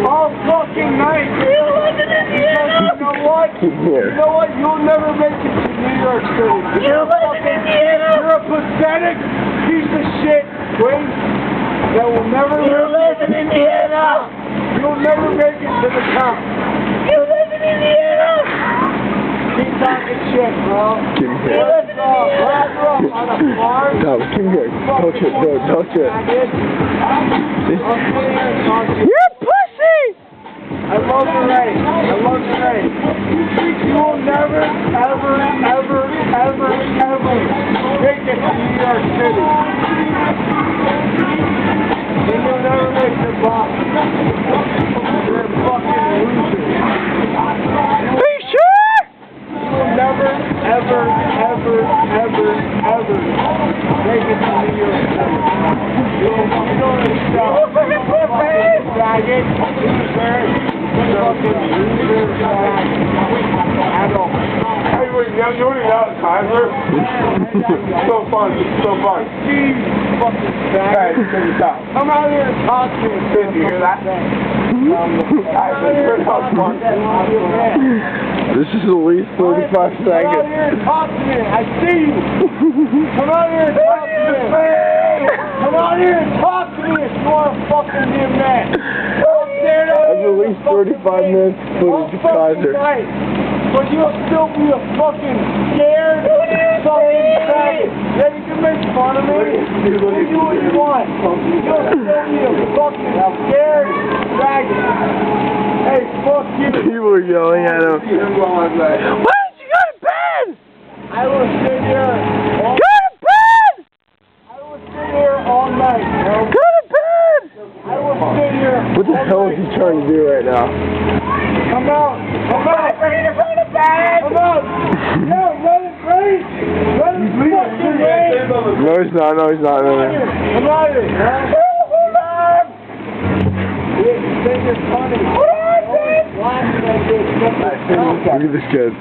all fucking night. You live in Indiana. You know what? Yeah. You know what? You'll never make it to New York City. You live in Indiana. You're a pathetic piece of shit, Wayne, that will never You live in Indiana. You'll never make it to the top. You live in Indiana. Keep talking shit, bro. Give me here. Let's go. Let's go on a farm. No, give me here. Touch it. No, touch it. I'm sitting here and talking. You're a pussy. I love the race. I love the race. You will never, ever, ever, ever, ever make it to New York City. And you'll never make the box. You're a fucking loser. Are you sure? You will never, ever, ever, ever, ever make it to New York City. You don't understand. Faggot, loser, fucking loser, faggot. Adult. Hey, wait, you want to yell at Kaiser? So fun, so fun. Jeez, fucking Hey, faggot. take it out. Come out here and talk to me. Did you hear that? Kaiser, you're not smart. This is at least 45 Come out seconds. here and talk to me. I see you. Come out here and talk to me. Come out here and talk to me if you want to fucking be a man. That's at least 35 minutes footage of Kaiser. But you'll still be a fucking scared fucking faggot. Yeah, you can make fun of me. You do what you want. You'll still be a fucking scared faggot. Hey, fuck you. People are yelling at him. Why don't you go to bed? I will sit here all, Go to bed. I will sit here all night, bro. Go to bed. I will sit here. What the hell is he trying to do right now? Come out. Come out. Ready to go to bed. Come out. No, let it rain. Let it fucking rain. No, he's not. No, he's not. No, no. Come out here, man. Hold on. You think it's funny. Laughing at this. Look at this kid.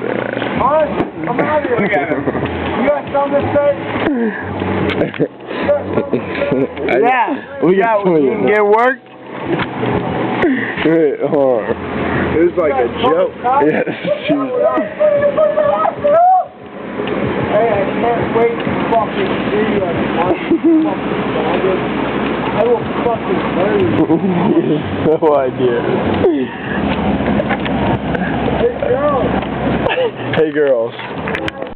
Honestly, come out here. Look at him. You got something to say? You got something to say? Yeah. We got You can get work. Wait, hold on. It was like a joke. Yes, she was. Hey, I can't wait to fucking see you at I will fucking murder you. No idea. Hey, girl. Hey, girls.